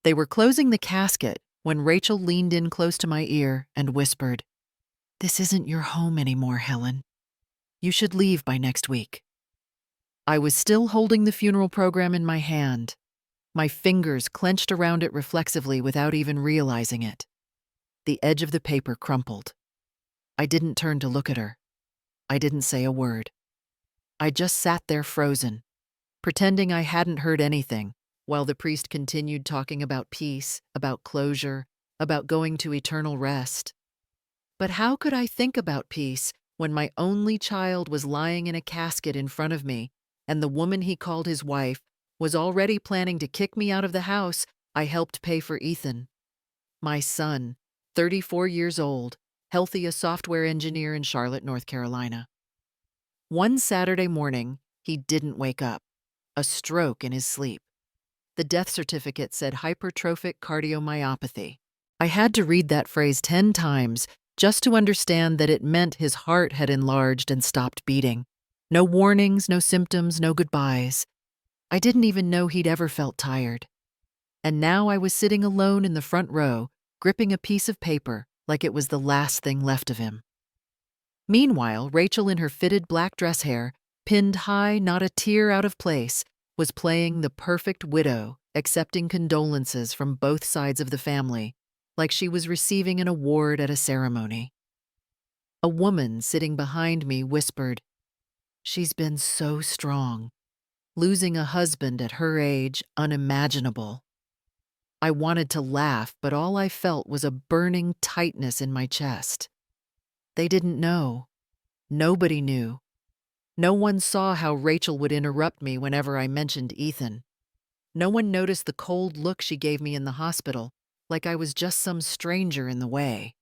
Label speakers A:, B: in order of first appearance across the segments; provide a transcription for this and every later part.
A: They were closing the casket when Rachel leaned in close to my ear and whispered, "This isn't your home anymore, Helen. You should leave by next week." I was still holding the funeral program in my hand, my fingers clenched around it reflexively without even realizing it. The edge of the paper crumpled. I didn't turn to look at her. I didn't say a word. I just sat there frozen, pretending I hadn't heard anything, while the priest continued talking about peace, about closure, about going to eternal rest. But how could I think about peace when my only child was lying in a casket in front of me, and the woman he called his wife was already planning to kick me out of the house I helped pay for Ethan? My son, 34 years old, healthy, a software engineer in Charlotte, North Carolina. One Saturday morning, he didn't wake up. A stroke in his sleep. The death certificate said hypertrophic cardiomyopathy. I had to read that phrase 10 times just to understand that it meant his heart had enlarged and stopped beating. No warnings, no symptoms, no goodbyes. I didn't even know he'd ever felt tired. And now I was sitting alone in the front row, gripping a piece of paper like it was the last thing left of him. Meanwhile, Rachel, in her fitted black dress hair, pinned high, not a tear out of place, was playing the perfect widow, accepting condolences from both sides of the family, like she was receiving an award at a ceremony. A woman sitting behind me whispered, "She's been so strong. Losing a husband at her age, unimaginable." I wanted to laugh, but all I felt was a burning tightness in my chest. They didn't know. Nobody knew. No one saw how Rachel would interrupt me whenever I mentioned Ethan. No one noticed the cold look she gave me in the hospital, like I was just some stranger in the way.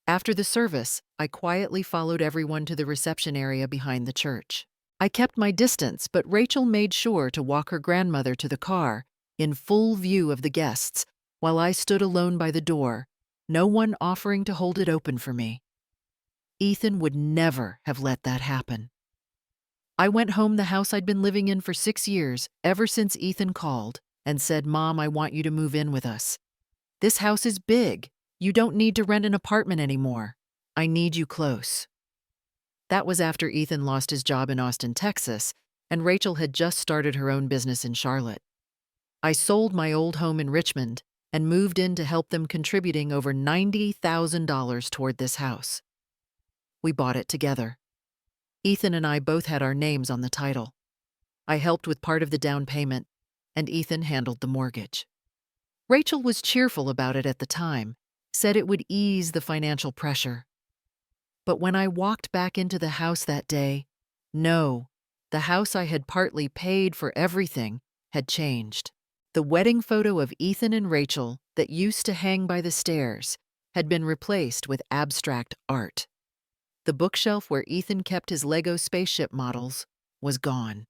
A: After the service, I quietly followed everyone to the reception area behind the church. I kept my distance, but Rachel made sure to walk her grandmother to the car, in full view of the guests, while I stood alone by the door, no one offering to hold it open for me. Ethan would never have let that happen. I went home, the house I'd been living in for 6 years, ever since Ethan called and said, "Mom, I want you to move in with us. This house is big. You don't need to rent an apartment anymore. I need you close." That was after Ethan lost his job in Austin, Texas, and Rachel had just started her own business in Charlotte. I sold my old home in Richmond and moved in to help them, contributing over $90,000 toward this house. We bought it together. Ethan and I both had our names on the title. I helped with part of the down payment, and Ethan handled the mortgage. Rachel was cheerful about it at the time, said it would ease the financial pressure. But when I walked back into the house that day, no, the house I had partly paid for everything had changed. The wedding photo of Ethan and Rachel that used to hang by the stairs had been replaced with abstract art. The bookshelf where Ethan kept his Lego spaceship models was gone.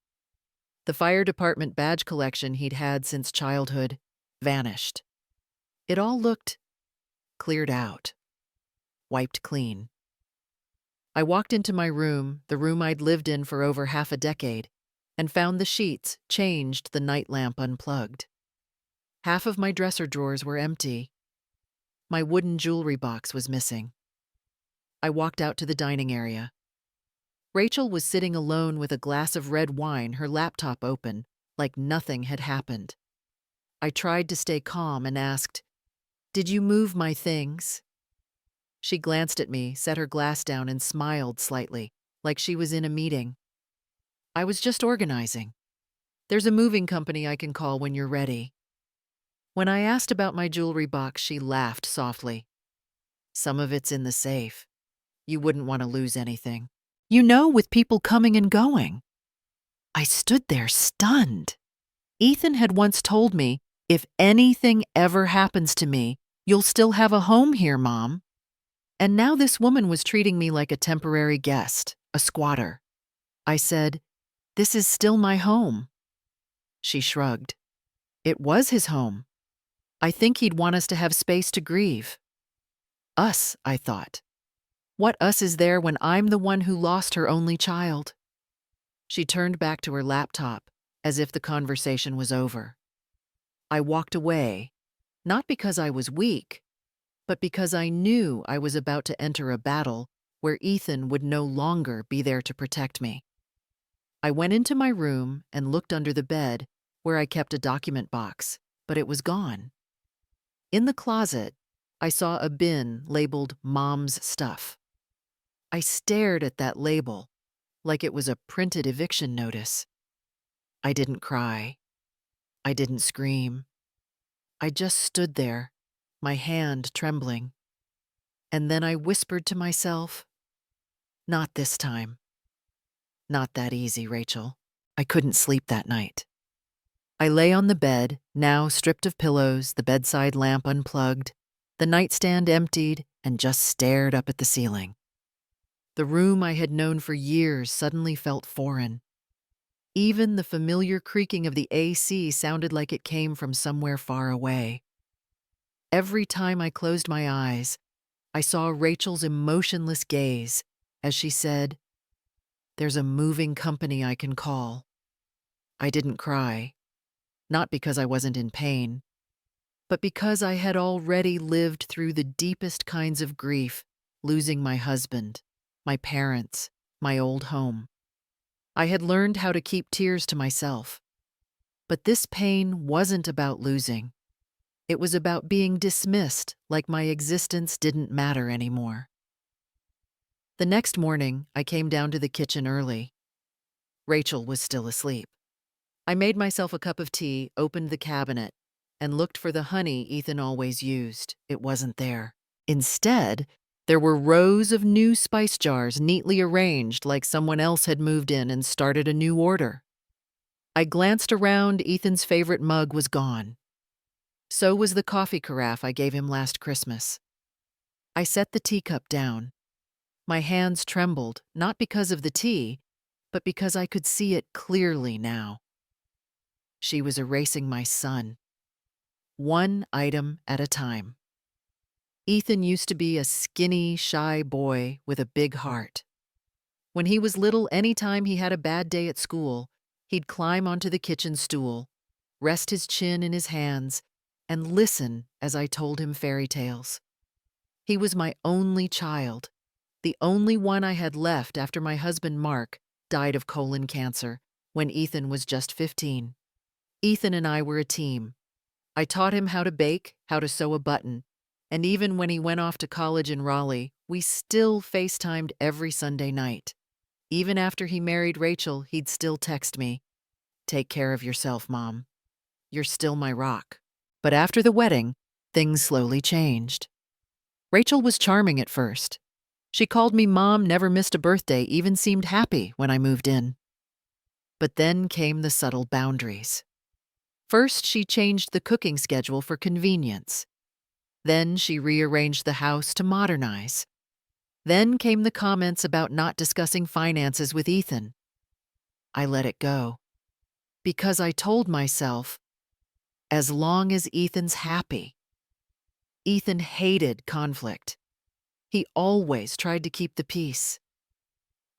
A: The fire department badge collection he'd had since childhood vanished. It all looked cleared out, wiped clean. I walked into my room, the room I'd lived in for over half a decade, and found the sheets changed, the night lamp unplugged. Half of my dresser drawers were empty. My wooden jewelry box was missing. I walked out to the dining area. Rachel was sitting alone with a glass of red wine, her laptop open, like nothing had happened. I tried to stay calm and asked, "Did you move my things?" She glanced at me, set her glass down, and smiled slightly, like she was in a meeting. "I was just organizing. There's a moving company I can call when you're ready." When I asked about my jewelry box, she laughed softly. "Some of it's in the safe. You wouldn't want to lose anything. You know, with people coming and going." I stood there stunned. Ethan had once told me, "If anything ever happens to me, you'll still have a home here, Mom." And now this woman was treating me like a temporary guest, a squatter. I said, "This is still my home." She shrugged. It was his home. I think he'd want us to have space to grieve. Us, I thought. What us is there when I'm the one who lost her only child? She turned back to her laptop, as if the conversation was over. I walked away, not because I was weak, but because I knew I was about to enter a battle where Ethan would no longer be there to protect me. I went into my room and looked under the bed where I kept a document box, but it was gone. In the closet, I saw a bin labeled Mom's Stuff. I stared at that label like it was a printed eviction notice. I didn't cry. I didn't scream. I just stood there, my hand trembling. And then I whispered to myself, "Not this time. Not that easy, Rachel." I couldn't sleep that night. I lay on the bed, now stripped of pillows, the bedside lamp unplugged, the nightstand emptied, and just stared up at the ceiling. The room I had known for years suddenly felt foreign. Even the familiar creaking of the AC sounded like it came from somewhere far away. Every time I closed my eyes, I saw Rachel's emotionless gaze as she said, "There's a moving company I can call." I didn't cry, not because I wasn't in pain, but because I had already lived through the deepest kinds of grief, losing my husband, my parents, my old home. I had learned how to keep tears to myself. But this pain wasn't about losing. It was about being dismissed like my existence didn't matter anymore. The next morning, I came down to the kitchen early. Rachel was still asleep. I made myself a cup of tea, opened the cabinet, and looked for the honey Ethan always used. It wasn't there. Instead, there were rows of new spice jars neatly arranged like someone else had moved in and started a new order. I glanced around. Ethan's favorite mug was gone. So was the coffee carafe I gave him last Christmas. I set the teacup down. My hands trembled, not because of the tea, but because I could see it clearly now. She was erasing my son, one item at a time. Ethan used to be a skinny, shy boy with a big heart. When he was little, anytime he had a bad day at school, he'd climb onto the kitchen stool, rest his chin in his hands, and listen as I told him fairy tales. He was my only child, the only one I had left after my husband Mark died of colon cancer when Ethan was just 15. Ethan and I were a team. I taught him how to bake, how to sew a button, and even when he went off to college in Raleigh, we still FaceTimed every Sunday night. Even after he married Rachel, he'd still text me, "Take care of yourself, Mom. You're still my rock." But after the wedding, things slowly changed. Rachel was charming at first. She called me Mom, never missed a birthday, even seemed happy when I moved in. But then came the subtle boundaries. First, she changed the cooking schedule for convenience. Then she rearranged the house to modernize. Then came the comments about not discussing finances with Ethan. I let it go. Because I told myself, as long as Ethan's happy. Ethan hated conflict. He always tried to keep the peace.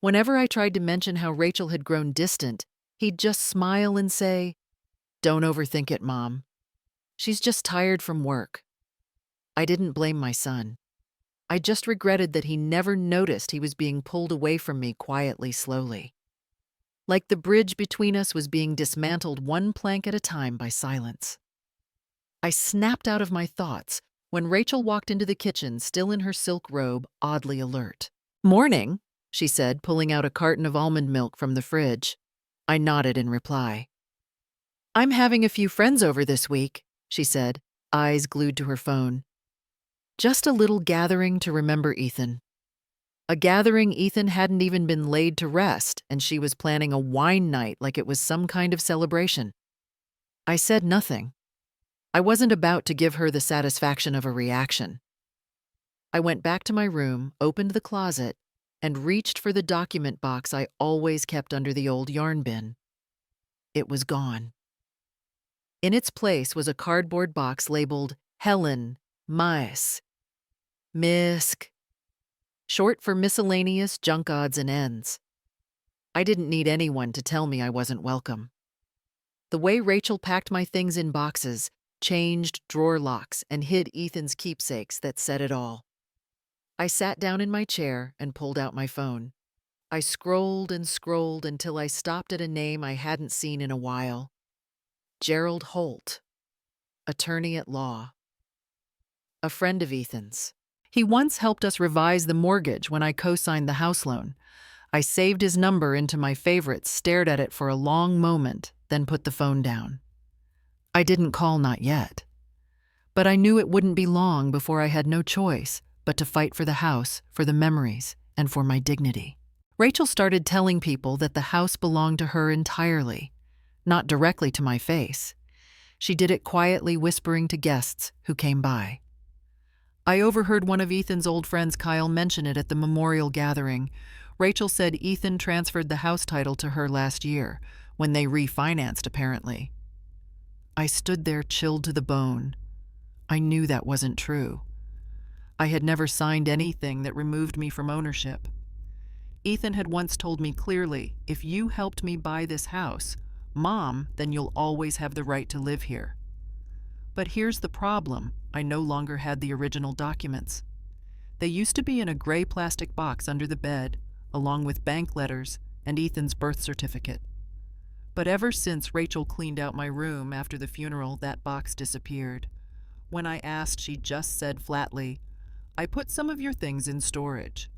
A: Whenever I tried to mention how Rachel had grown distant, he'd just smile and say, "Don't overthink it, Mom. She's just tired from work." I didn't blame my son. I just regretted that he never noticed he was being pulled away from me quietly, slowly. Like the bridge between us was being dismantled one plank at a time by silence. I snapped out of my thoughts when Rachel walked into the kitchen, still in her silk robe, oddly alert. "Morning," she said, pulling out a carton of almond milk from the fridge. I nodded in reply. "I'm having a few friends over this week," she said, eyes glued to her phone. Just a little gathering to remember Ethan. A gathering Ethan hadn't even been laid to rest, and she was planning a wine night like it was some kind of celebration. I said nothing. I wasn't about to give her the satisfaction of a reaction. I went back to my room, opened the closet, and reached for the document box I always kept under the old yarn bin. It was gone. In its place was a cardboard box labeled Helen, Miss, Misk, short for miscellaneous junk odds and ends. I didn't need anyone to tell me I wasn't welcome. The way Rachel packed my things in boxes, changed drawer locks, and hid Ethan's keepsakes that said it all. I sat down in my chair and pulled out my phone. I scrolled and scrolled until I stopped at a name I hadn't seen in a while. Gerald Holt, attorney at law. A friend of Ethan's. He once helped us revise the mortgage when I co-signed the house loan. I saved his number into my favorites, stared at it for a long moment, then put the phone down. I didn't call, not yet. But I knew it wouldn't be long before I had no choice but to fight for the house, for the memories, and for my dignity. Rachel started telling people that the house belonged to her entirely, not directly to my face. She did it quietly, whispering to guests who came by. I overheard one of Ethan's old friends, Kyle, mention it at the memorial gathering. Rachel said Ethan transferred the house title to her last year, when they refinanced, apparently. I stood there, chilled to the bone. I knew that wasn't true. I had never signed anything that removed me from ownership. Ethan had once told me clearly, if you helped me buy this house, Mom, then you'll always have the right to live here. But here's the problem. I no longer had the original documents. They used to be in a gray plastic box under the bed, along with bank letters and Ethan's birth certificate. But ever since Rachel cleaned out my room after the funeral, that box disappeared. When I asked, she just said flatly, I put some of your things in storage.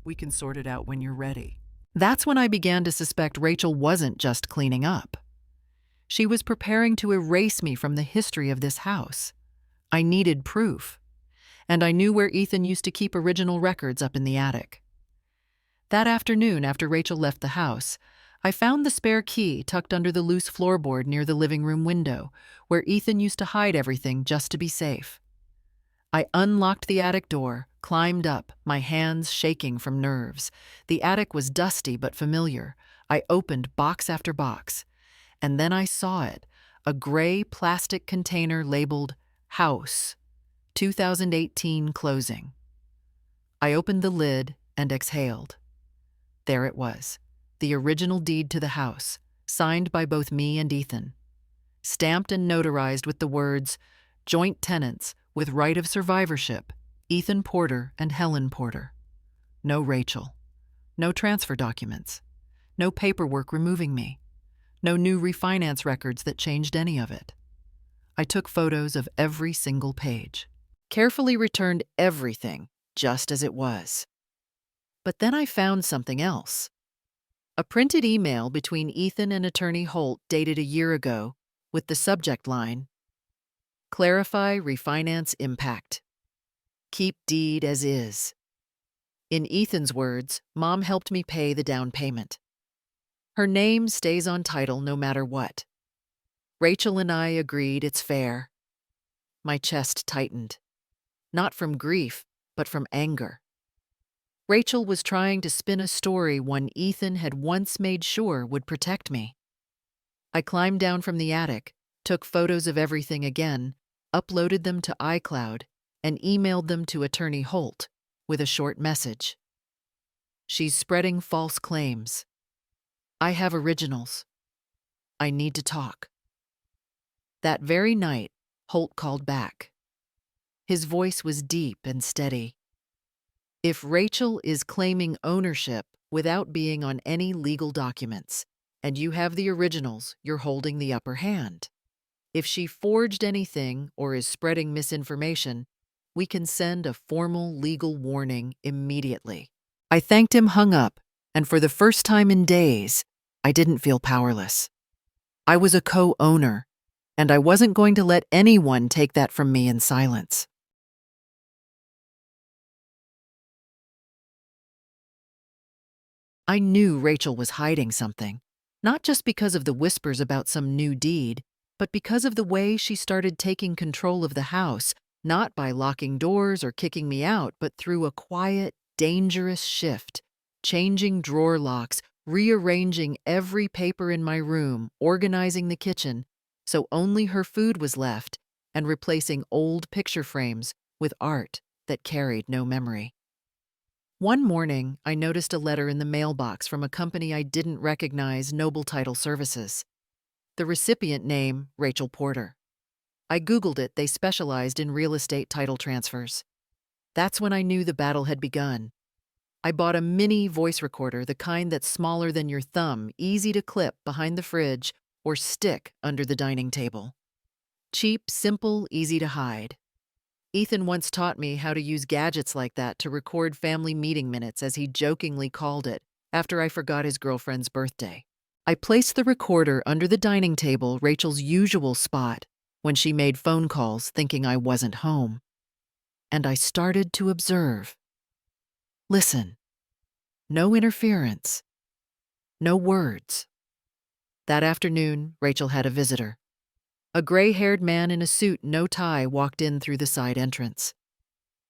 A: We can sort it out when you're ready. That's when I began to suspect Rachel wasn't just cleaning up. She was preparing to erase me from the history of this house. I needed proof, and I knew where Ethan used to keep original records, up in the attic. That afternoon, after Rachel left the house, I found the spare key tucked under the loose floorboard near the living room window, where Ethan used to hide everything just to be safe. I unlocked the attic door, climbed up, my hands shaking from nerves. The attic was dusty but familiar. I opened box after box, and then I saw it, a gray plastic container labeled House, 2018 closing. I opened the lid and exhaled. There it was, the original deed to the house, signed by both me and Ethan, stamped and notarized with the words, joint tenants with right of survivorship, Ethan Porter and Helen Porter. No Rachel. No transfer documents. No paperwork removing me. No new refinance records that changed any of it. I took photos of every single page, carefully returned everything just as it was. But then I found something else. A printed email between Ethan and attorney Holt dated a year ago with the subject line, Clarify refinance impact. Keep deed as is. In Ethan's words, Mom helped me pay the down payment. Her name stays on title no matter what. Rachel and I agreed it's fair. My chest tightened. Not from grief, but from anger. Rachel was trying to spin a story one Ethan had once made sure would protect me. I climbed down from the attic, took photos of everything again, uploaded them to iCloud, and emailed them to attorney Holt with a short message. She's spreading false claims. I have originals. I need to talk. That very night, Holt called back. His voice was deep and steady. If Rachel is claiming ownership without being on any legal documents, and you have the originals, you're holding the upper hand. If she forged anything or is spreading misinformation, we can send a formal legal warning immediately. I thanked him, hung up, and for the first time in days, I didn't feel powerless. I was a co-owner, and I wasn't going to let anyone take that from me in silence. I knew Rachel was hiding something, not just because of the whispers about some new deed, but because of the way she started taking control of the house, not by locking doors or kicking me out, but through a quiet, dangerous shift, changing drawer locks, rearranging every paper in my room, organizing the kitchen so only her food was left, and replacing old picture frames with art that carried no memory. One morning, I noticed a letter in the mailbox from a company I didn't recognize, Noble Title Services. The recipient name, Rachel Porter. I Googled it, they specialized in real estate title transfers. That's when I knew the battle had begun. I bought a mini voice recorder, the kind that's smaller than your thumb, easy to clip behind the fridge or stick under the dining table. Cheap, simple, easy to hide. Ethan once taught me how to use gadgets like that to record family meeting minutes, as he jokingly called it, after I forgot his girlfriend's birthday. I placed the recorder under the dining table, Rachel's usual spot, when she made phone calls thinking I wasn't home. And I started to observe. Listen. No interference. No words. That afternoon, Rachel had a visitor. A gray-haired man in a suit, no tie, walked in through the side entrance.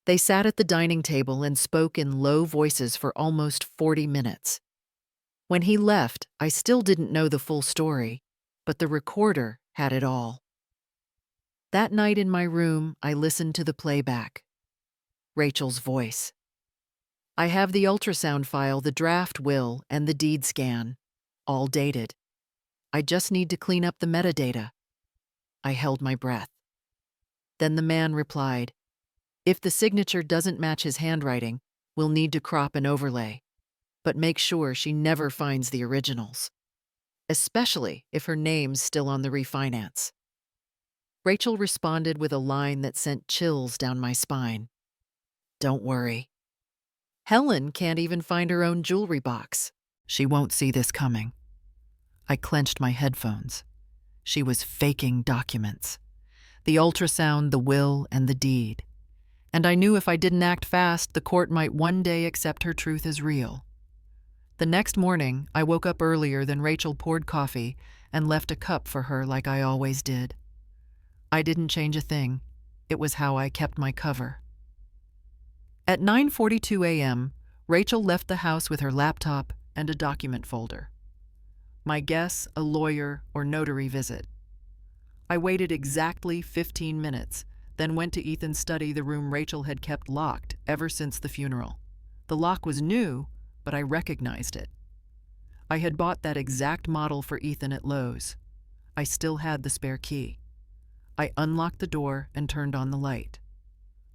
A: They sat at the dining table and spoke in low voices for almost 40 minutes. When he left, I still didn't know the full story, but the recorder had it all. That night in my room, I listened to the playback. Rachel's voice. I have the ultrasound file, the draft will, and the deed scan, all dated. I just need to clean up the metadata. I held my breath. Then the man replied, if the signature doesn't match his handwriting, we'll need to crop and overlay. But make sure she never finds the originals, especially if her name's still on the refinance. Rachel responded with a line that sent chills down my spine. Don't worry. Helen can't even find her own jewelry box. She won't see this coming. I clenched my headphones. She was faking documents. The ultrasound, the will, and the deed. And I knew if I didn't act fast, the court might one day accept her truth as real. The next morning, I woke up earlier than Rachel, poured coffee, and left a cup for her like I always did. I didn't change a thing. It was how I kept my cover. At 9:42 a.m., Rachel left the house with her laptop and a document folder. My guess, a lawyer or notary visit. I waited exactly 15 minutes, then went to Ethan's study, the room Rachel had kept locked ever since the funeral. The lock was new, but I recognized it. I had bought that exact model for Ethan at Lowe's. I still had the spare key. I unlocked the door and turned on the light.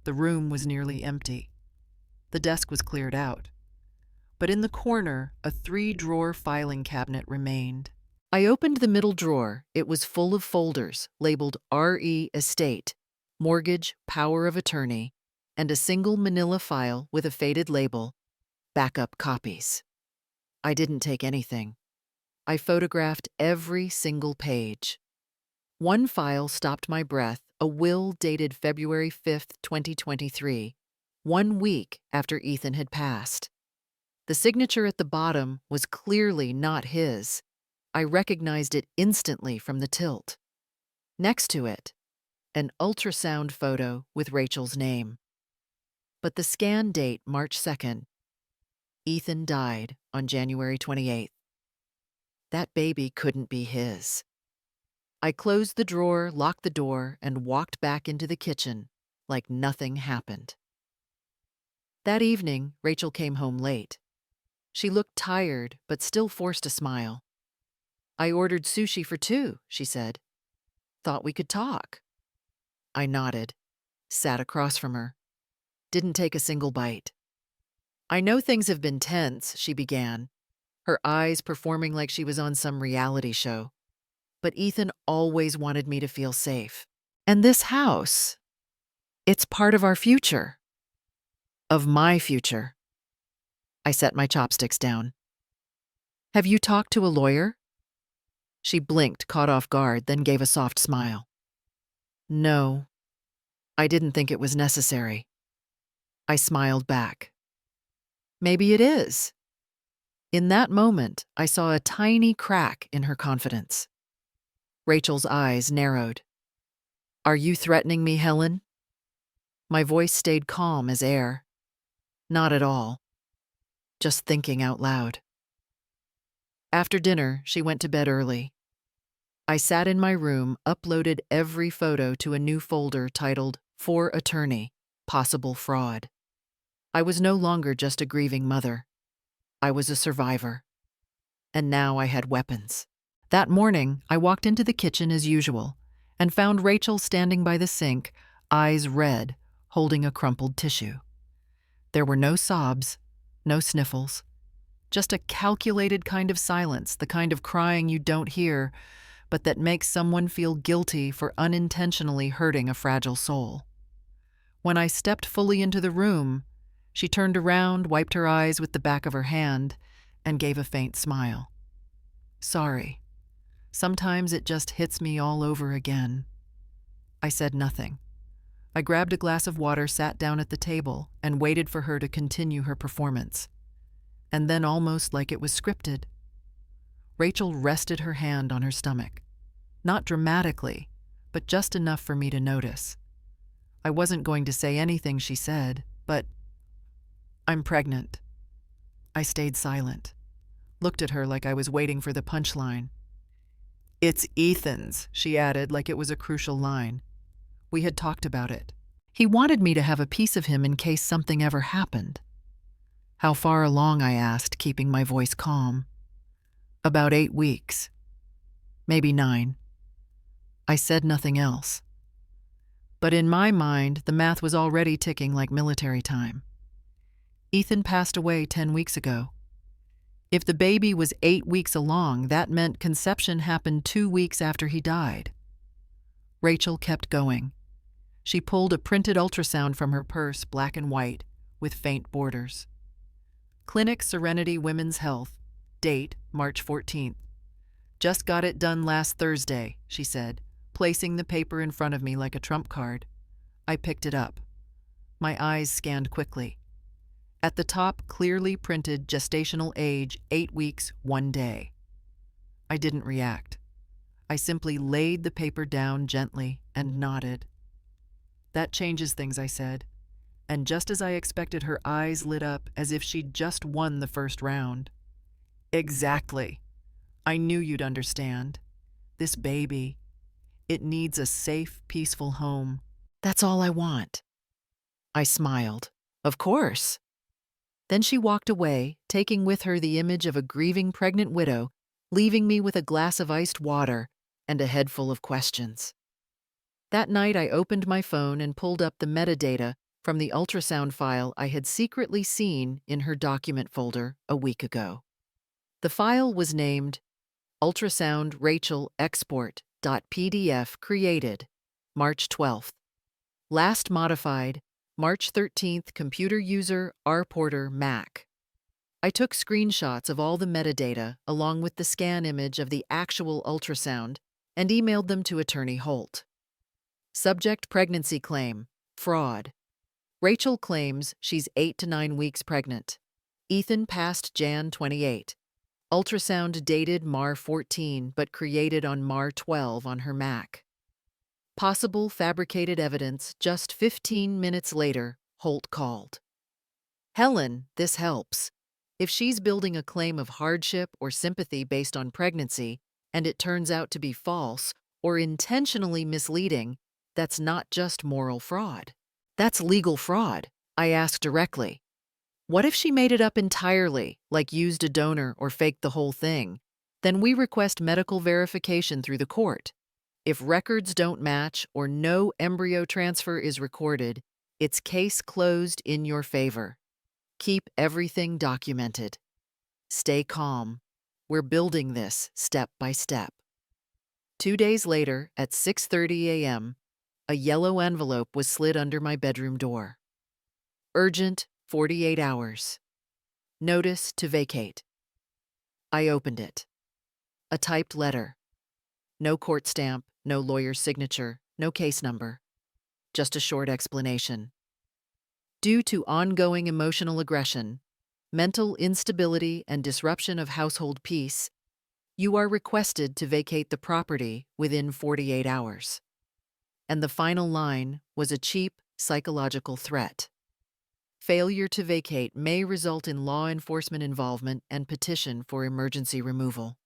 A: The room was nearly empty. The desk was cleared out. But in the corner, a 3-drawer filing cabinet remained. I opened the middle drawer. It was full of folders labeled RE Estate, Mortgage, Power of Attorney, and a single manila file with a faded label, Backup Copies. I didn't take anything. I photographed every single page. One file stopped my breath, a will dated February 5th, 2023, 1 week after Ethan had passed. The signature at the bottom was clearly not his. I recognized it instantly from the tilt. Next to it, an ultrasound photo with Rachel's name. But the scan date, March 2nd. Ethan died on January 28th. That baby couldn't be his. I closed the drawer, locked the door, and walked back into the kitchen like nothing happened. That evening, Rachel came home late. She looked tired, but still forced a smile. I ordered sushi for 2, she said. Thought we could talk. I nodded, sat across from her. Didn't take a single bite. I know things have been tense, she began, her eyes performing like she was on some reality show. But Ethan always wanted me to feel safe. And this house, it's part of our future. Of my future. I set my chopsticks down. Have you talked to a lawyer? She blinked, caught off guard, then gave a soft smile. No, I didn't think it was necessary. I smiled back. Maybe it is. In that moment, I saw a tiny crack in her confidence. Rachel's eyes narrowed. Are you threatening me, Helen? My voice stayed calm as air. Not at all. Just thinking out loud. After dinner, she went to bed early. I sat in my room, uploaded every photo to a new folder titled For Attorney, Possible Fraud. I was no longer just a grieving mother. I was a survivor. And now I had weapons. That morning, I walked into the kitchen as usual, and found Rachel standing by the sink, eyes red, holding a crumpled tissue. There were no sobs, no sniffles, just a calculated kind of silence, the kind of crying you don't hear, but that makes someone feel guilty for unintentionally hurting a fragile soul. When I stepped fully into the room, she turned around, wiped her eyes with the back of her hand, and gave a faint smile. "Sorry. Sometimes it just hits me all over again." I said nothing. I grabbed a glass of water, sat down at the table, and waited for her to continue her performance. And then, almost like it was scripted, Rachel rested her hand on her stomach. Not dramatically, but just enough for me to notice. I wasn't going to say anything she said, but "I'm pregnant." I stayed silent, looked at her like I was waiting for the punchline. "It's Ethan's," she added like it was a crucial line. We had talked about it. He wanted me to have a piece of him in case something ever happened. "How far along?" I asked, keeping my voice calm. "About 8 weeks. Maybe 9. I said nothing else. But in my mind, the math was already ticking like military time. Ethan passed away 10 weeks ago. If the baby was 8 weeks along, that meant conception happened 2 weeks after he died. Rachel kept going. She pulled a printed ultrasound from her purse, black and white, with faint borders. "Clinic Serenity Women's Health. Date, March 14th. Just got it done last Thursday," she said, placing the paper in front of me like a trump card. I picked it up. My eyes scanned quickly. At the top, clearly printed gestational age, 8 weeks, 1 day. I didn't react. I simply laid the paper down gently and nodded. "That changes things," I said. And just as I expected, her eyes lit up as if she'd just won the first round. "Exactly. I knew you'd understand. This baby, it needs a safe, peaceful home. That's all I want." I smiled. "Of course." Then she walked away, taking with her the image of a grieving pregnant widow, leaving me with a glass of iced water and a head full of questions. That night, I opened my phone and pulled up the metadata from the ultrasound file I had secretly seen in her document folder a week ago. The file was named Ultrasound Rachel Export.pdf, created March 12th. Last modified March 13th, computer user R. Porter, Mac. I took screenshots of all the metadata along with the scan image of the actual ultrasound and emailed them to Attorney Holt. Subject: pregnancy claim, fraud. Rachel claims she's 8 to 9 weeks pregnant. Ethan passed Jan 28. Ultrasound dated Mar 14 but created on Mar 12 on her Mac. Possible fabricated evidence. Just 15 minutes later, Holt called. "Helen, this helps. If she's building a claim of hardship or sympathy based on pregnancy, and it turns out to be false or intentionally misleading, that's not just moral fraud. That's legal fraud." I asked directly. "What if she made it up entirely, like used a donor or faked the whole thing? Then we request medical verification through the court. If records don't match or no embryo transfer is recorded, it's case closed in your favor. Keep everything documented. Stay calm. We're building this step by step." 2 days later, at 6:30 a.m., a yellow envelope was slid under my bedroom door. "Urgent, 48 hours. Notice to vacate." I opened it. A typed letter. No court stamp, no lawyer's signature, no case number. Just a short explanation. "Due to ongoing emotional aggression, mental instability, and disruption of household peace, you are requested to vacate the property within 48 hours. And the final line was a cheap psychological threat. Failure to vacate may result in law enforcement involvement and petition for emergency removal.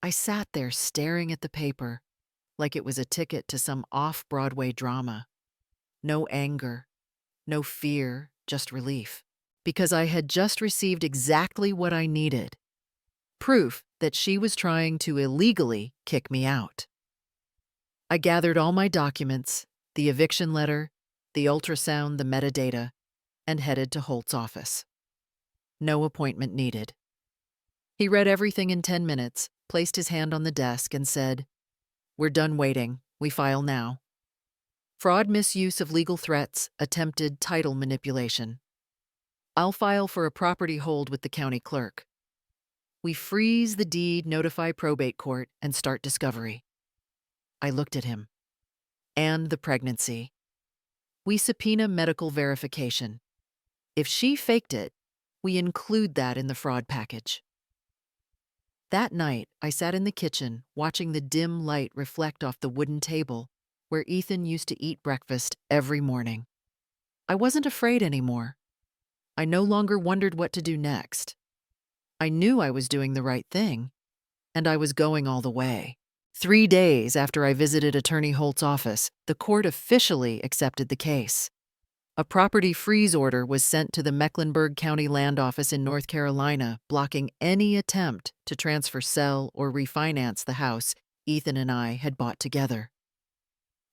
A: I sat there staring at the paper like it was a ticket to some off-Broadway drama. No anger, no fear, just relief. Because I had just received exactly what I needed. Proof that she was trying to illegally kick me out. I gathered all my documents, the eviction letter, the ultrasound, the metadata, and headed to Holt's office. No appointment needed. He read everything in 10 minutes, placed his hand on the desk, and said, "We're done waiting. We file now. Fraud, misuse of legal threats, attempted title manipulation. I'll file for a property hold with the county clerk. We freeze the deed, notify probate court, and start discovery." I looked at him. "And the pregnancy. We subpoena medical verification. If she faked it, we include that in the fraud package." That night, I sat in the kitchen, watching the dim light reflect off the wooden table where Ethan used to eat breakfast every morning. I wasn't afraid anymore. I no longer wondered what to do next. I knew I was doing the right thing, and I was going all the way. 3 days after I visited Attorney Holt's office, the court officially accepted the case. A property freeze order was sent to the Mecklenburg County Land Office in North Carolina, blocking any attempt to transfer, sell, or refinance the house Ethan and I had bought together.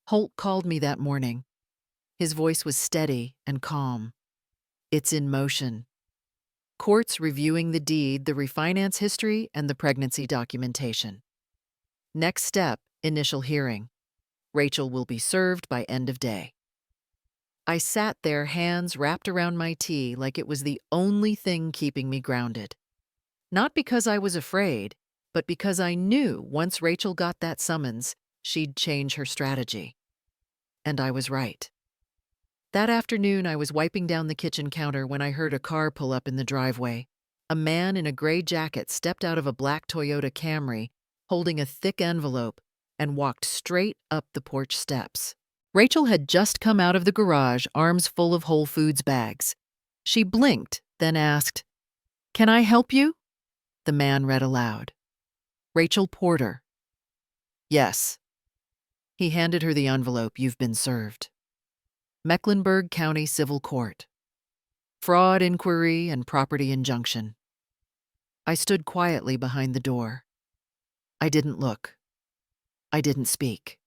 A: Holt called me that morning. His voice was steady and calm. "It's in motion. Court's reviewing the deed, the refinance history, and the pregnancy documentation. Next step, initial hearing. Rachel will be served by end of day." I sat there, hands wrapped around my tea like it was the only thing keeping me grounded. Not because I was afraid, but because I knew once Rachel got that summons, she'd change her strategy. And I was right. That afternoon, I was wiping down the kitchen counter when I heard a car pull up in the driveway. A man in a gray jacket stepped out of a black Toyota Camry, holding a thick envelope, and walked straight up the porch steps. Rachel had just come out of the garage, arms full of Whole Foods bags. She blinked, then asked, "Can I help you?" The man read aloud. "Rachel Porter." "Yes." He handed her the envelope. "You've been served. Mecklenburg County Civil Court. Fraud inquiry and property injunction." I stood quietly behind the door. I didn't look. I didn't speak.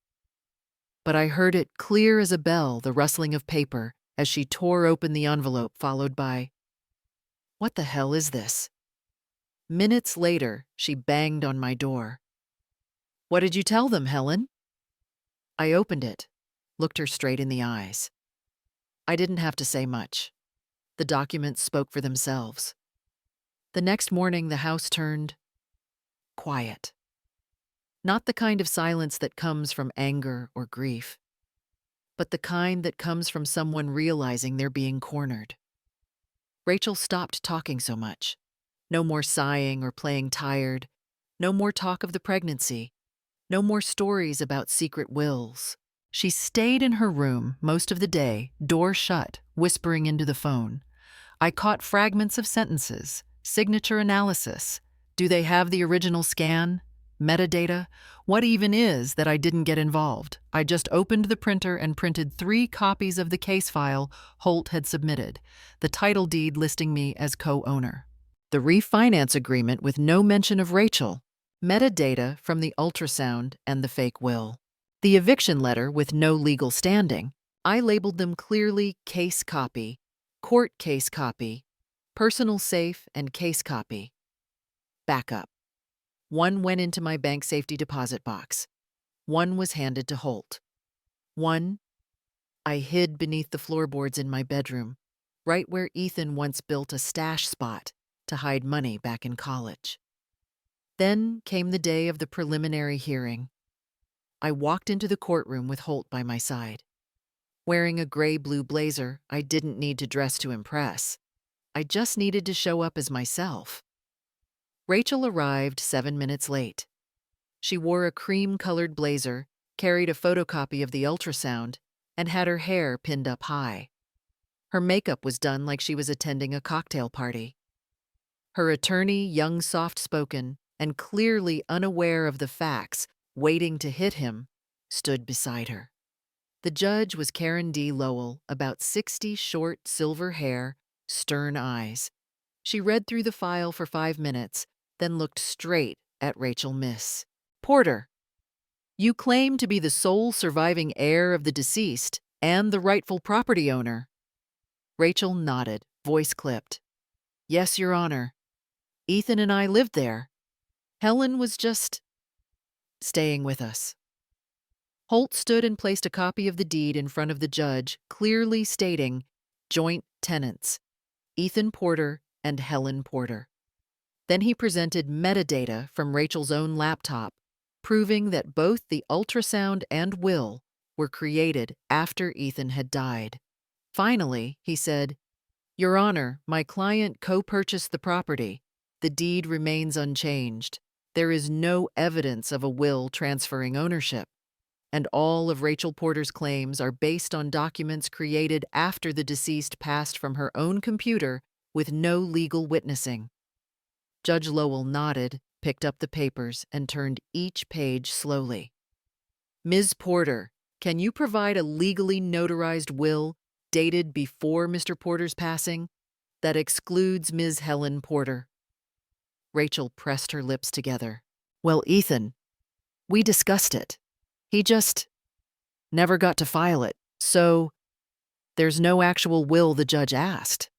A: But I heard it clear as a bell, the rustling of paper, as she tore open the envelope, followed by, "What the hell is this?" Minutes later, she banged on my door. "What did you tell them, Helen?" I opened it, looked her straight in the eyes. I didn't have to say much. The documents spoke for themselves. The next morning, the house turned quiet. Not the kind of silence that comes from anger or grief, but the kind that comes from someone realizing they're being cornered. Rachel stopped talking so much. No more sighing or playing tired. No more talk of the pregnancy. No more stories about secret wills. She stayed in her room most of the day, door shut, whispering into the phone. I caught fragments of sentences, signature analysis. Do they have the original scan? Metadata? What even is that I didn't get involved? I just opened the printer and printed 3 copies of the case file Holt had submitted, the title deed listing me as co-owner, the refinance agreement with no mention of Rachel, metadata from the ultrasound and the fake will, the eviction letter with no legal standing. I labeled them clearly case copy, court case copy, personal safe, and case copy. Backup. One went into my bank safety deposit box. One was handed to Holt. One I hid beneath the floorboards in my bedroom, right where Ethan once built a stash spot to hide money back in college. Then came the day of the preliminary hearing. I walked into the courtroom with Holt by my side. Wearing a gray-blue blazer, I didn't need to dress to impress. I just needed to show up as myself. Rachel arrived 7 minutes late. She wore a cream-colored blazer, carried a photocopy of the ultrasound, and had her hair pinned up high. Her makeup was done like she was attending a cocktail party. Her attorney, young, soft-spoken, and clearly unaware of the facts, waiting to hit him, stood beside her. The judge was Karen D. Lowell, about 60, short, silver hair, stern eyes. She read through the file for 5 minutes, then looked straight at Rachel. "Miss Porter." You claim to be the sole surviving heir of the deceased and the rightful property owner. Rachel nodded, voice clipped. Yes, Your Honor. Ethan and I lived there. Helen was just staying with us. Holt stood and placed a copy of the deed in front of the judge, clearly stating joint tenants, Ethan Porter and Helen Porter. Then he presented metadata from Rachel's own laptop, proving that both the ultrasound and will were created after Ethan had died. Finally, he said, Your Honor, my client co-purchased the property. The deed remains unchanged. There is no evidence of a will transferring ownership, and all of Rachel Porter's claims are based on documents created after the deceased passed from her own computer with no legal witnessing. Judge Lowell nodded, picked up the papers, and turned each page slowly. Ms. Porter, can you provide a legally notarized will dated before Mr. Porter's passing that excludes Ms. Helen Porter? Rachel pressed her lips together. Well, Ethan, we discussed it. He just never got to file it, so there's no actual will the judge asked.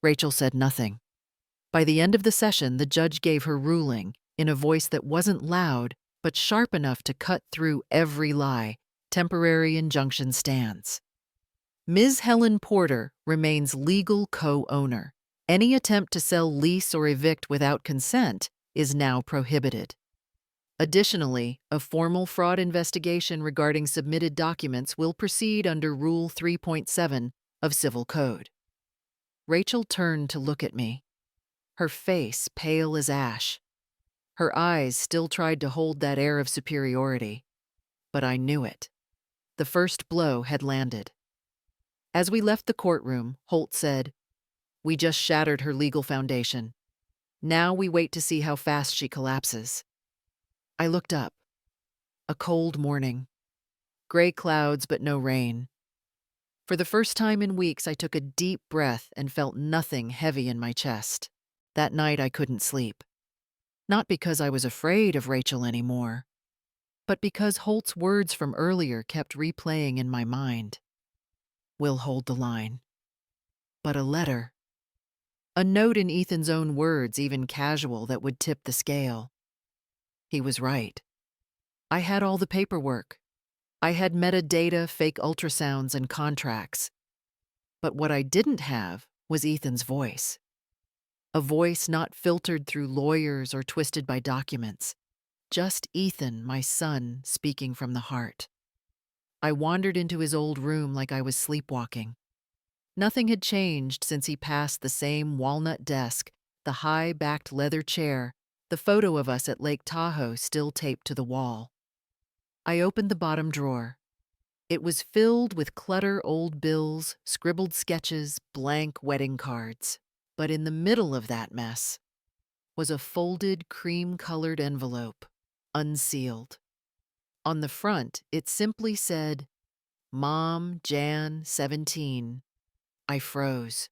A: Rachel said nothing. By the end of the session, the judge gave her ruling in a voice that wasn't loud, but sharp enough to cut through every lie. Temporary injunction stands. Ms. Helen Porter remains legal co-owner. Any attempt to sell, lease, or evict without consent is now prohibited. Additionally, a formal fraud investigation regarding submitted documents will proceed under Rule 3.7 of Civil Code. Rachel turned to look at me, her face pale as ash. Her eyes still tried to hold that air of superiority, but I knew it. The first blow had landed. As we left the courtroom, Holt said, We just shattered her legal foundation. Now we wait to see how fast she collapses. I looked up. A cold morning. Gray clouds, but no rain. For the first time in weeks, I took a deep breath and felt nothing heavy in my chest. That night, I couldn't sleep. Not because I was afraid of Rachel anymore, but because Holt's words from earlier kept replaying in my mind. We'll hold the line. But a letter. A note in Ethan's own words, even casual, that would tip the scale. He was right. I had all the paperwork. I had metadata, fake ultrasounds, and contracts. But what I didn't have was Ethan's voice. A voice not filtered through lawyers or twisted by documents. Just Ethan, my son, speaking from the heart. I wandered into his old room like I was sleepwalking. Nothing had changed since he passed: the same walnut desk, the high-backed leather chair, the photo of us at Lake Tahoe still taped to the wall. I opened the bottom drawer. It was filled with clutter, old bills, scribbled sketches, blank wedding cards. But in the middle of that mess was a folded, cream-colored envelope, unsealed. On the front, it simply said, Mom, Jan, 17. I froze.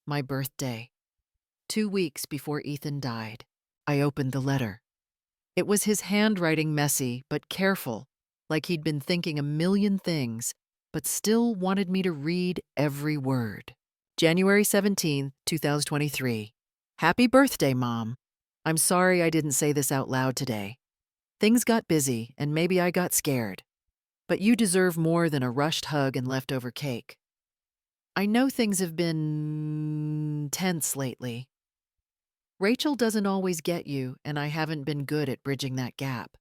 A: My birthday. 2 weeks before Ethan died. I opened the letter. It was his handwriting, messy but careful, like he'd been thinking a million things, but still wanted me to read every word. January 17, 2023. Happy birthday, Mom. I'm sorry I didn't say this out loud today. Things got busy, and maybe I got scared. But you deserve more than a rushed hug and leftover cake. I know things have been tense lately. Rachel doesn't always get you, and I haven't been good at bridging that gap.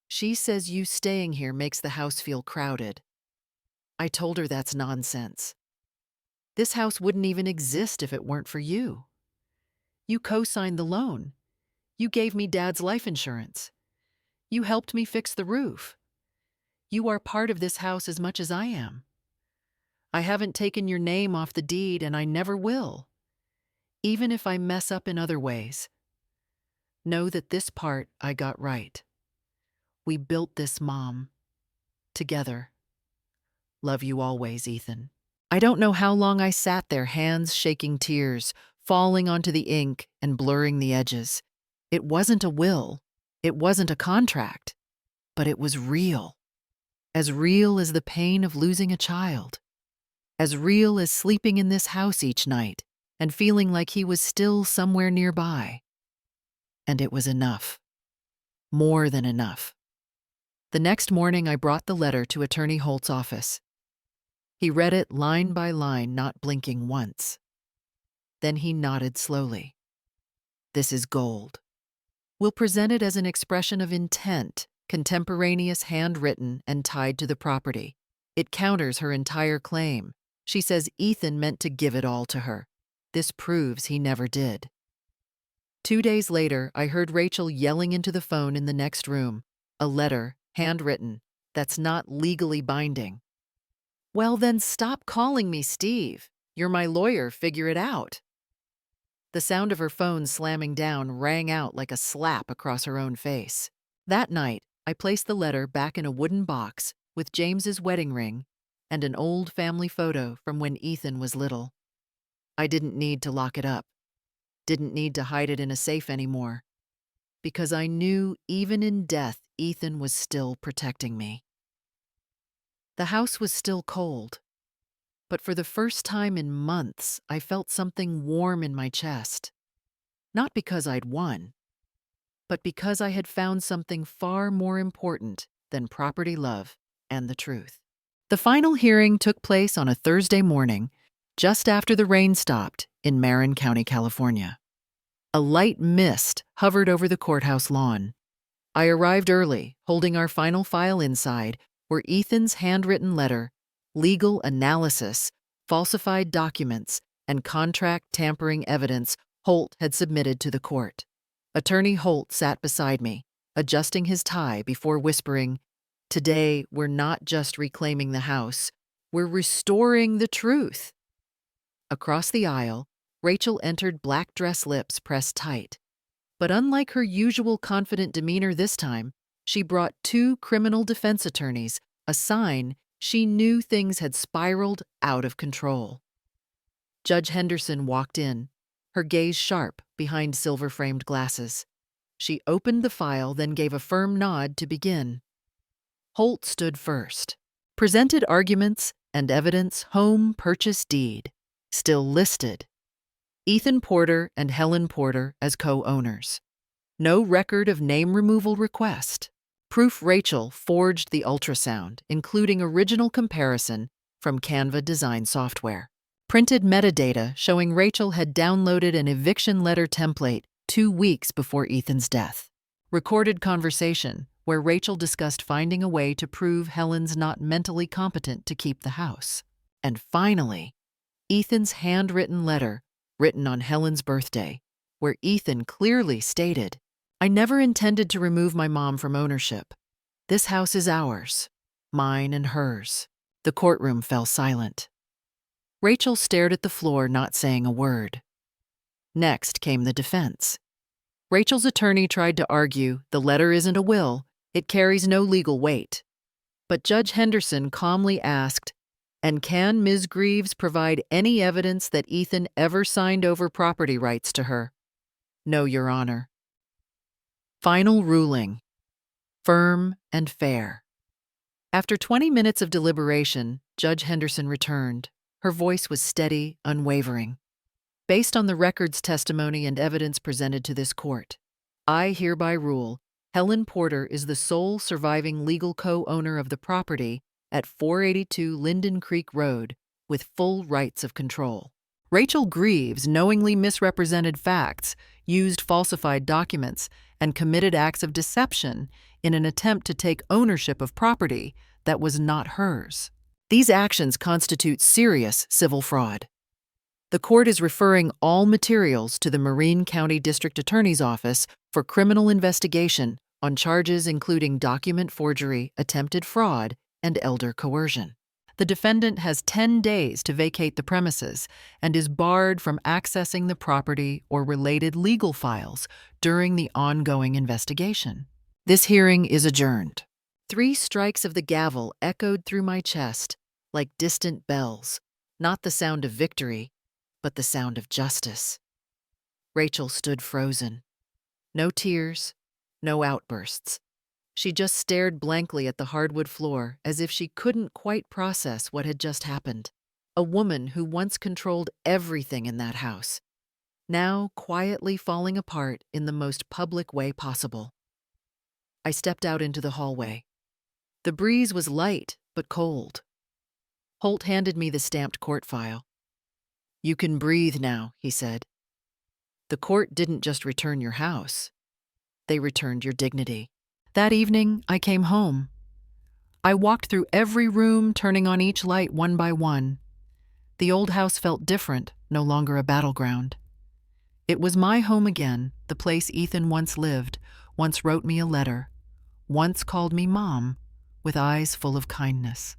A: She says you staying here makes the house feel crowded. I told her that's nonsense. This house wouldn't even exist if it weren't for you. You co-signed the loan. You gave me Dad's life insurance. You helped me fix the roof. You are part of this house as much as I am. I haven't taken your name off the deed, and I never will. Even if I mess up in other ways. Know that this part I got right. We built this, Mom. Together. Love you always, Ethan. I don't know how long I sat there, hands shaking, tears falling onto the ink and blurring the edges. It wasn't a will. It wasn't a contract. but it was real. As real as the pain of losing a child. As real as sleeping in this house each night and feeling like he was still somewhere nearby. And it was enough. More than enough. The next morning, I brought the letter to Attorney Holt's office. He read it line by line, not blinking once. Then he nodded slowly. This is gold. We'll present it as an expression of intent, contemporaneous, handwritten, and tied to the property. It counters her entire claim. She says Ethan meant to give it all to her. This proves he never did. 2 days later, I heard Rachel yelling into the phone in the next room. A letter, handwritten, that's not legally binding. Well, then stop calling me Steve. You're my lawyer, figure it out. The sound of her phone slamming down rang out like a slap across her own face. That night, I placed the letter back in a wooden box with James's wedding ring and an old family photo from when Ethan was little. I didn't need to lock it up. Didn't need to hide it in a safe anymore. Because I knew even in death, Ethan was still protecting me. The house was still cold. But for the first time in months, I felt something warm in my chest. Not because I'd won, but because I had found something far more important than property love and the truth. The final hearing took place on a Thursday morning, just after the rain stopped in Marin County, California. A light mist hovered over the courthouse lawn. I arrived early, holding our final file inside, were Ethan's handwritten letter, legal analysis, falsified documents, and contract tampering evidence Holt had submitted to the court. Attorney Holt sat beside me, adjusting his tie before whispering, "Today, we're not just reclaiming the house, we're restoring the truth." Across the aisle, Rachel entered, black dress lips pressed tight. But unlike her usual confident demeanor this time, she brought 2 criminal defense attorneys, a sign she knew things had spiraled out of control. Judge Henderson walked in, her gaze sharp behind silver-framed glasses. She opened the file, then gave a firm nod to begin. Holt stood first. Presented arguments and evidence, home purchase deed, still listed. Ethan Porter and Helen Porter as co-owners. No record of name removal request. Proof Rachel forged the ultrasound, including original comparison from Canva design software. Printed metadata showing Rachel had downloaded an eviction letter template 2 weeks before Ethan's death. Recorded conversation where Rachel discussed finding a way to prove Helen's not mentally competent to keep the house. And finally, Ethan's handwritten letter written on Helen's birthday, where Ethan clearly stated, "I never intended to remove my mom from ownership. This house is ours, mine and hers." The courtroom fell silent. Rachel stared at the floor, not saying a word. Next came the defense. Rachel's attorney tried to argue the letter isn't a will, it carries no legal weight. But Judge Henderson calmly asked, "And can Ms. Greaves provide any evidence that Ethan ever signed over property rights to her?" "No, Your Honor." Final ruling. Firm and fair. After 20 minutes of deliberation, Judge Henderson returned. Her voice was steady, unwavering. "Based on the record's testimony and evidence presented to this court, I hereby rule Helen Porter is the sole surviving legal co-owner of the property at 482 Linden Creek Road with full rights of control. Rachel Greaves knowingly misrepresented facts, used falsified documents, and committed acts of deception in an attempt to take ownership of property that was not hers. These actions constitute serious civil fraud. The court is referring all materials to the Marin County District Attorney's Office for criminal investigation on charges including document forgery, attempted fraud, and elder coercion. The defendant has 10 days to vacate the premises and is barred from accessing the property or related legal files during the ongoing investigation. This hearing is adjourned. 3 strikes of the gavel echoed through my chest like distant bells, not the sound of victory, but the sound of justice. Rachel stood frozen. No tears, no outbursts, She just stared blankly at the hardwood floor as if she couldn't quite process what had just happened. A woman who once controlled everything in that house, now quietly falling apart in the most public way possible. I stepped out into the hallway. The breeze was light but cold. Holt handed me the stamped court file. "You can breathe now," he said. "The court didn't just return your house. They returned your dignity." That evening, I came home. I walked through every room, turning on each light one by one. The old house felt different, no longer a battleground. It was my home again, the place Ethan once lived, once wrote me a letter, once called me Mom, with eyes full of kindness.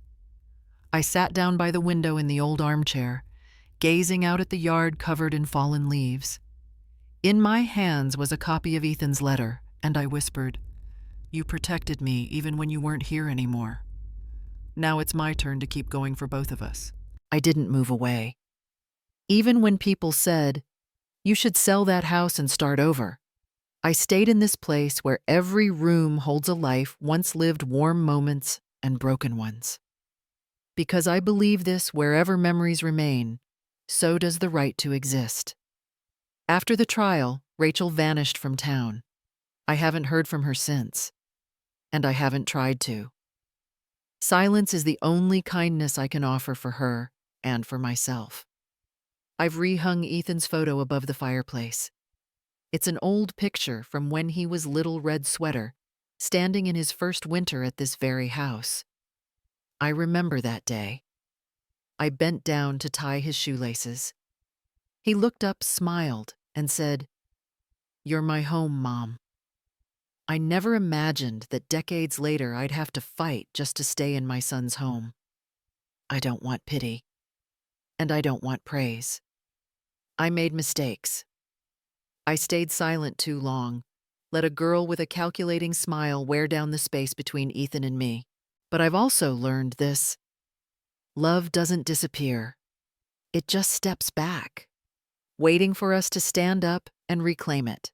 A: I sat down by the window in the old armchair, gazing out at the yard covered in fallen leaves. In my hands was a copy of Ethan's letter, and I whispered, "You protected me even when you weren't here anymore. Now it's my turn to keep going for both of us." I didn't move away. Even when people said, "You should sell that house and start over," I stayed in this place where every room holds a life once lived warm moments and broken ones. Because I believe this wherever memories remain, so does the right to exist. After the trial, Rachel vanished from town. I haven't heard from her since, and I haven't tried to. Silence is the only kindness I can offer for her and for myself. I've rehung Ethan's photo above the fireplace. It's an old picture from when he was little red sweater, standing in his first winter at this very house. I remember that day. I bent down to tie his shoelaces. He looked up, smiled, and said, "You're my home, Mom." I never imagined that decades later I'd have to fight just to stay in my son's home. I don't want pity, and I don't want praise. I made mistakes. I stayed silent too long, let a girl with a calculating smile wear down the space between Ethan and me. But I've also learned this: love doesn't disappear. It just steps back, waiting for us to stand up and reclaim it.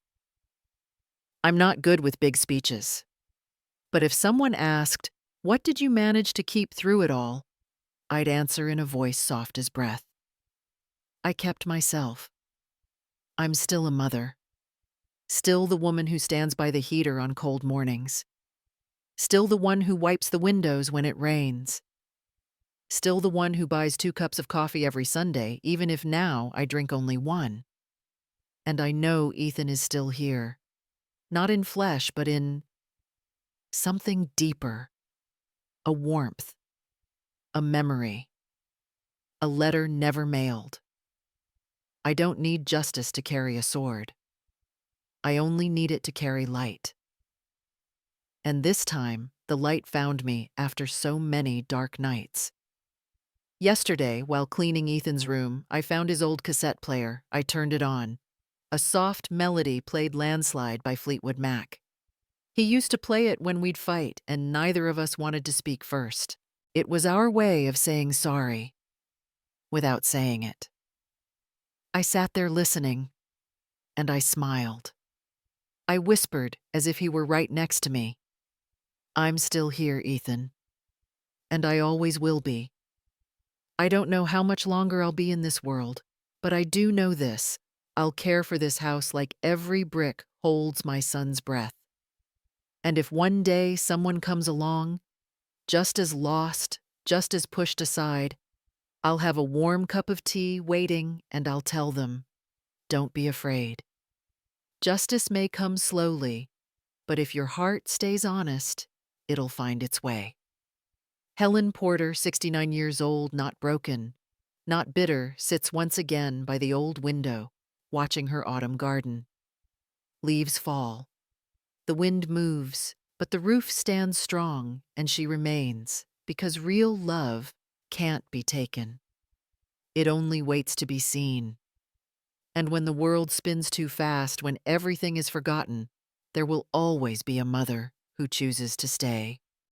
A: I'm not good with big speeches, but if someone asked, "What did you manage to keep through it all?" I'd answer in a voice soft as breath. I kept myself. I'm still a mother. Still the woman who stands by the heater on cold mornings. Still the one who wipes the windows when it rains. Still the one who buys 2 cups of coffee every Sunday, even if now I drink only 1. And I know Ethan is still here. Not in flesh, but in something deeper. A warmth. A memory. A letter never mailed. I don't need justice to carry a sword. I only need it to carry light. And this time, the light found me after so many dark nights. Yesterday, while cleaning Ethan's room, I found his old cassette player. I turned it on. A soft melody played Landslide by Fleetwood Mac. He used to play it when we'd fight, and neither of us wanted to speak first. It was our way of saying sorry, without saying it. I sat there listening, and I smiled. I whispered as if he were right next to me. "I'm still here, Ethan. And I always will be. I don't know how much longer I'll be in this world, but I do know this: I'll care for this house like every brick holds my son's breath. And if one day someone comes along, just as lost, just as pushed aside, I'll have a warm cup of tea waiting, and I'll tell them, don't be afraid. Justice may come slowly, but if your heart stays honest, it'll find its way." Helen Porter, 69 years old, not broken, not bitter, sits once again by the old window, watching her autumn garden. Leaves fall. The wind moves, but the roof stands strong, and she remains, because real love can't be taken. It only waits to be seen. And when the world spins too fast, when everything is forgotten, there will always be a mother who chooses to stay.